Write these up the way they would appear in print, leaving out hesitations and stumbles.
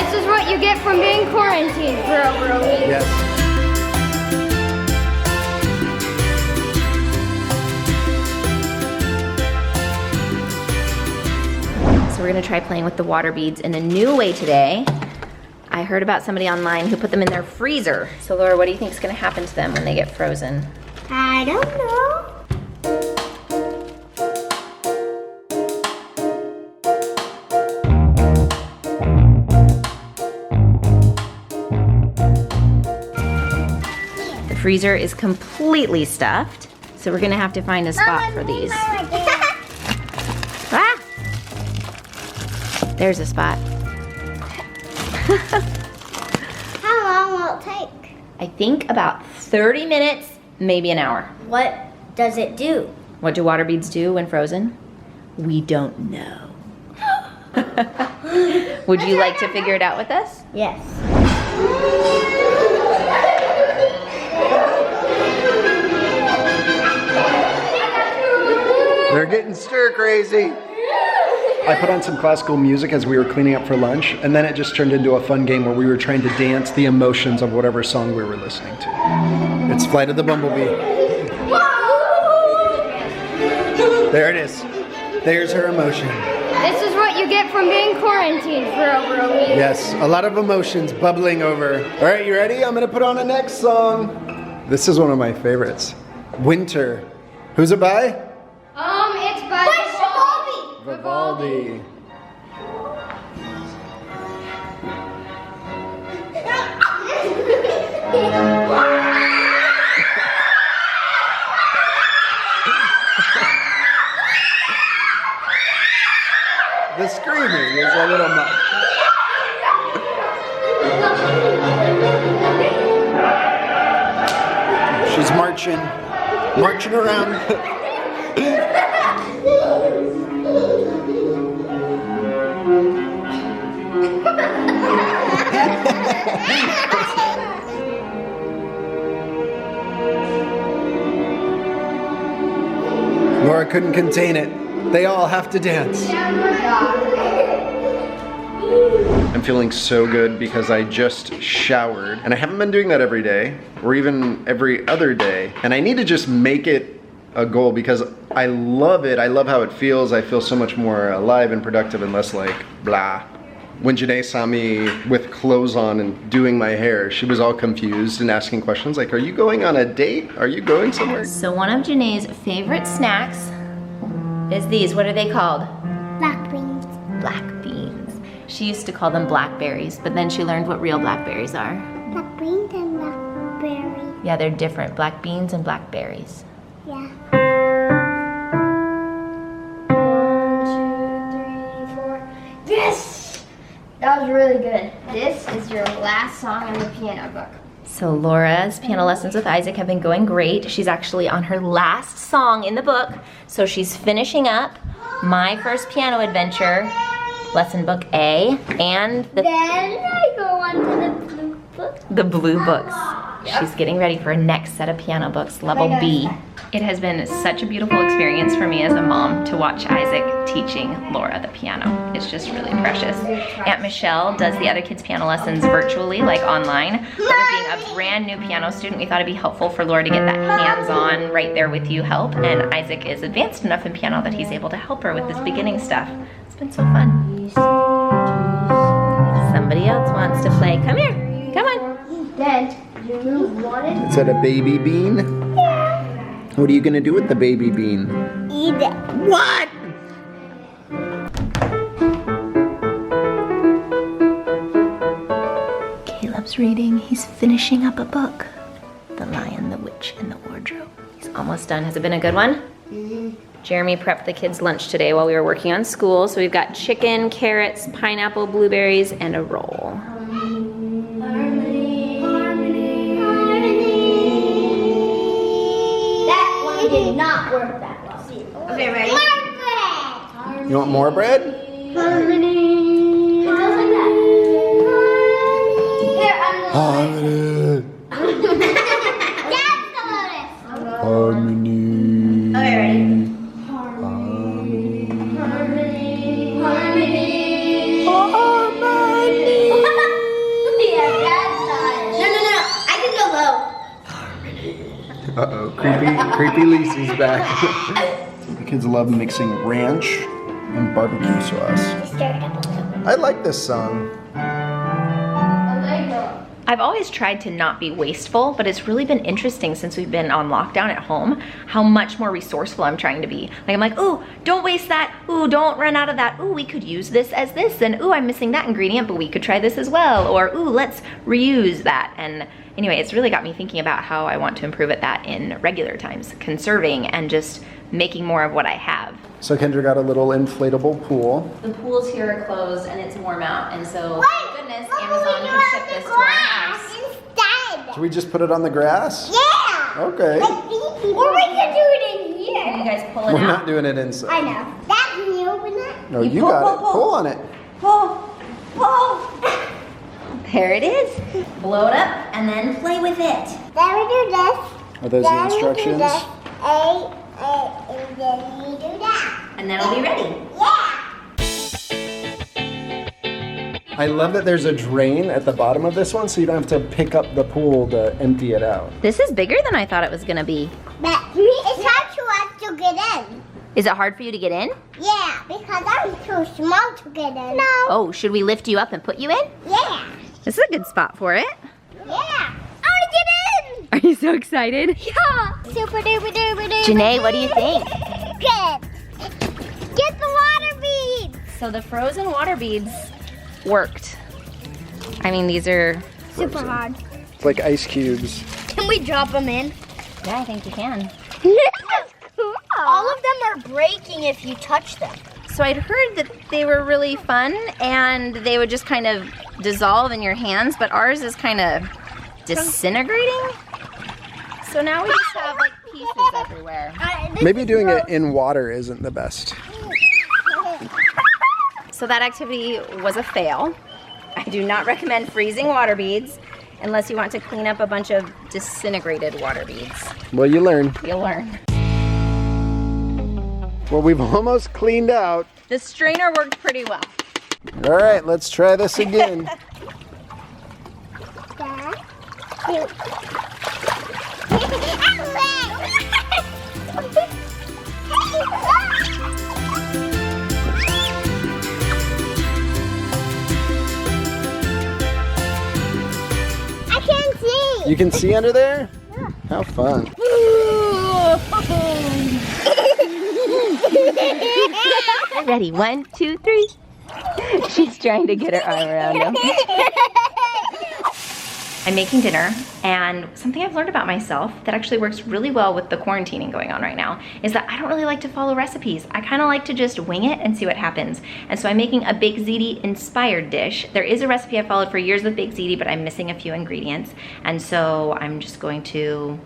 This is what you get from being quarantined for over a week. Yes. So we're gonna try playing with the water beads in a new way today. I heard about somebody online who put them in their freezer. So Laura, what do you think is gonna happen to them when they get frozen? I don't know. The freezer is completely stuffed, so we're gonna have to find a spot for these. Ah! There's a spot. How long will it take? I think about 30 minutes, maybe an hour. What does it do? What do water beads do when frozen? We don't know. Would you like to figure it out with us? Yes. They're getting stir crazy. I put on some classical music as we were cleaning up for lunch, and then it just turned into a fun game where we were trying to dance the emotions of whatever song we were listening to. It's Flight of the Bumblebee. There it is. There's her emotion. This is what you get from being quarantined for over a week. Yes, a lot of emotions bubbling over. All right, you ready? I'm gonna put on a next song. This is one of my favorites. Winter. Who's it by? It's by Vivaldi. The screaming is a little much. She's marching around. Laura couldn't contain it. They all have to dance. I'm feeling so good because I just showered, and I haven't been doing that every day or even every other day, and I need to just make it a goal because I love it. I love how it feels. I feel so much more alive and productive and less like blah. When Janae saw me with clothes on and doing my hair, she was all confused and asking questions like, are you going on a date? Are you going somewhere? So one of Janae's favorite snacks is these. What are they called? Black beans. Black beans. She used to call them blackberries, but then she learned what real blackberries are. Black beans and blackberry. Yeah, they're different. Black beans and blackberries. Yeah. 1, 2, 3, 4. Yes! That was really good. This is your last song in the piano book. So Laura's piano lessons with Isaac have been going great. She's actually on her last song in the book. So she's finishing up My First Piano Adventure, lesson book A, and Then I go on to the blue book. the blue books. She's getting ready for her next set of piano books, level B. It has been such a beautiful experience for me as a mom to watch Isaac teaching Laura the piano. It's just really precious. Aunt Michelle does the other kids' piano lessons virtually, like online. But with being a brand new piano student, we thought it'd be helpful for Laura to get that hands-on, right there with you help. And Isaac is advanced enough in piano that he's able to help her with this beginning stuff. It's been so fun. Somebody else wants to play. Come here. Come on. Then you move one and Is that a baby bean? yeah. What are you gonna do with the baby bean? Eat it. What? Caleb's reading. He's finishing up a book. The Lion, the Witch, and the Wardrobe. He's almost done. Has it been a good one? Jeremy prepped the kids' lunch today while we were working on school. So we've got chicken, carrots, pineapple, blueberries, and a roll. That one did not work that well. Okay, ready? You want more bread? Harmony. It goes like that. Here, Harmony. That's the lotus. Harmony. Okay, ready? Harmony. Uh-oh, creepy Lisa's back. The kids love mixing ranch and barbecue sauce. Stir it up a little bit. I like this song. I've always tried to not be wasteful, but it's really been interesting since we've been on lockdown at home, how much more resourceful I'm trying to be. Like I'm like, ooh, don't waste that. Ooh, don't run out of that. Ooh, we could use this as this. And ooh, I'm missing that ingredient, but we could try this as well. Or ooh, let's reuse that. And anyway, it's really got me thinking about how I want to improve at that in regular times, conserving and just making more of what I have. So Kendra got a little inflatable pool. The pools here are closed and it's warm out, and so Wait, goodness, but Amazon we can ship do this to have our the house. glass instead. Should we just put it on the grass? Yeah. Okay. Like these. Or we could do it in here. Can you guys pull it We're out? not doing it inside. I know. That can you open it? No, You you pull, got pull, it. pull. Pull on it. Pull, pull. There it is. Blow it up and then play with it. Then we do this. Are those the instructions? And then we do that. And then it'll be ready. Yeah. I love that there's a drain at the bottom of this one, so you don't have to pick up the pool to empty it out. This is bigger than I thought it was gonna be. But it's hard for us to get in. Is it hard for you to get in? Yeah, because I'm too small to get in. No. Oh, should we lift you up and put you in? Yeah. This is a good spot for it. Yeah. I want to get in. Are you so excited? Yeah. Super duper duper duper. Janae, what do you think? Good. Get the water beads. So the frozen water beads worked. I mean, these are, Super hard. It's like ice cubes. Can we drop them in? yeah, I think you can. Cool. All of them are breaking if you touch them. So I'd heard that they were really fun and they would just kind of dissolve in your hands, but ours is kind of disintegrating. So now we just have like pieces everywhere. Maybe doing it in water isn't the best. So that activity was a fail. I do not recommend freezing water beads unless you want to clean up a bunch of disintegrated water beads. Well, you learn. You'll learn. Well, we've almost cleaned out. The strainer worked pretty well. All right, let's try this again. I can't see. You can see under there? How fun. Ready, 1, 2, 3. She's trying to get her arm around him. I'm making dinner, and something I've learned about myself that actually works really well with the quarantining going on right now is that I don't really like to follow recipes. I kind of like to just wing it and see what happens. And so I'm making a baked ziti inspired dish. There is a recipe I followed for years with baked ziti, but I'm missing a few ingredients. And so I'm just going to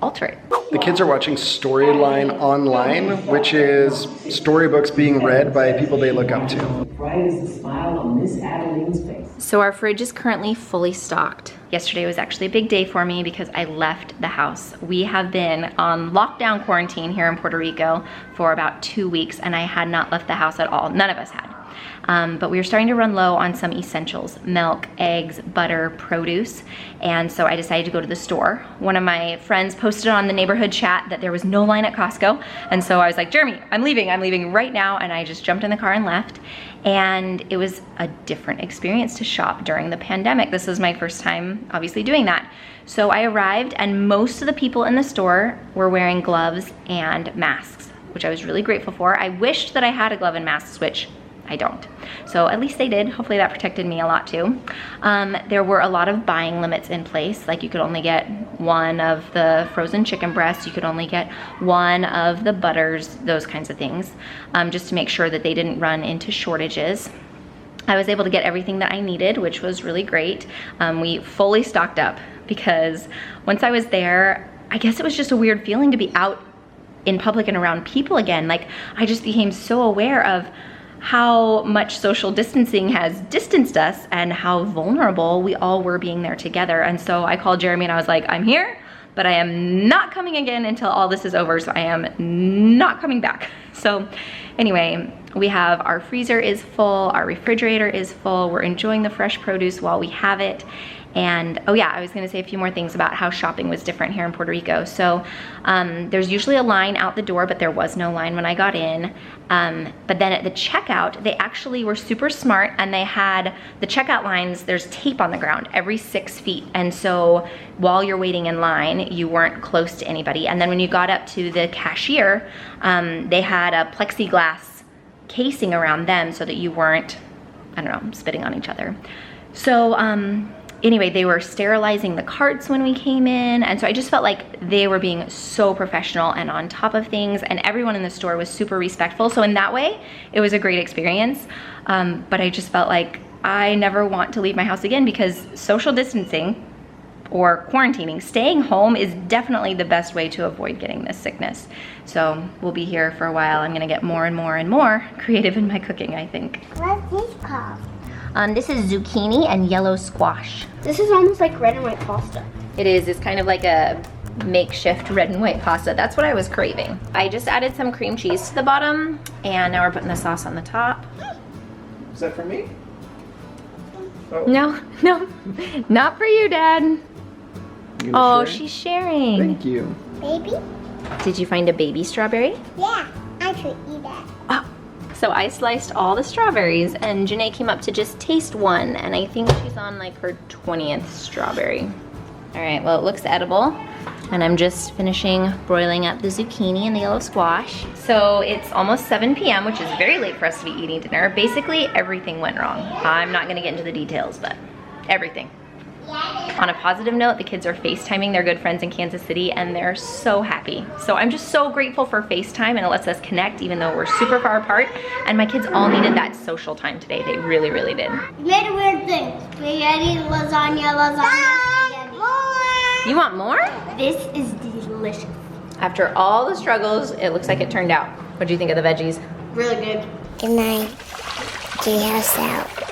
alter it. The kids are watching Storyline Online, which is storybooks being read by people they look up to. Bright as the smile on Miss Adeline's face. So our fridge is currently fully stocked. Yesterday was actually a big day for me because I left the house. We have been on lockdown quarantine here in Puerto Rico for about 2 weeks, and I had not left the house at all. None of us had. But we were starting to run low on some essentials: milk, eggs, butter, produce. And so I decided to go to the store. One of my friends posted on the neighborhood chat that there was no line at Costco. And so I was like, Jeremy, I'm leaving right now. And I just jumped in the car and left. And it was a different experience to shop during the pandemic. This was my first time obviously doing that. So I arrived and most of the people in the store were wearing gloves and masks, which I was really grateful for. I wished that I had a glove and mask switch. I don't. So at least they did. Hopefully that protected me a lot too. There were a lot of buying limits in place. Like you could only get one of the frozen chicken breasts. You could only get one of the butters, those kinds of things, just to make sure that they didn't run into shortages. I was able to get everything that I needed, which was really great. We fully stocked up because once I was there, I guess it was just a weird feeling to be out in public and around people again. Like I just became so aware of how much social distancing has distanced us and how vulnerable we all were being there together. And so I called Jeremy and I was like, I'm here, but I am not coming again until all this is over. So I am not coming back. So anyway, We have our freezer is full, our refrigerator is full. We're enjoying the fresh produce while we have it. And oh yeah, I was gonna say a few more things about how shopping was different here in Puerto Rico. So there's usually a line out the door, but there was no line when I got in. But then at the checkout, they actually were super smart, and they had the checkout lines, there's tape on the ground every 6 feet. And so while you're waiting in line, you weren't close to anybody. And then when you got up to the cashier, they had a plexiglass casing around them so that you weren't, I don't know, spitting on each other. So anyway, they were sterilizing the carts when we came in, and so I just felt like they were being so professional and on top of things, and everyone in the store was super respectful. So in that way, it was a great experience, but I just felt like I never want to leave my house again, because social distancing or quarantining, staying home, is definitely the best way to avoid getting this sickness. So we'll be here for a while. I'm gonna get more and more and more creative in my cooking, I think. What's this called? This is zucchini and yellow squash. This is almost like red and white pasta. It is, it's kind of like a makeshift red and white pasta. That's what I was craving. I just added some cream cheese to the bottom, and now we're putting the sauce on the top. Is that for me? Oh. No, no, not for you, Dad. You Oh, share? she's sharing. Thank you. Baby? Did you find a baby strawberry? Yeah, I could eat that. Oh. So I sliced all the strawberries, and Janae came up to just taste one, and I think she's on like her 20th strawberry. All right, well, it looks edible, and I'm just finishing broiling up the zucchini and the yellow squash. So it's almost 7 p.m., which is very late for us to be eating dinner. Basically, everything went wrong. I'm not gonna get into the details, but everything. On a positive note, the kids are FaceTiming their good friends in Kansas City, and they're so happy. So I'm just so grateful for FaceTime, and it lets us connect even though we're super far apart. And my kids all needed that social time today. They really, really did. You made a weird thing. Spaghetti, lasagna, lasagna, spaghetti. You want more? This is delicious. After all the struggles, it looks like it turned out. What do you think of the veggies? Really good. Good night. Treehouse out.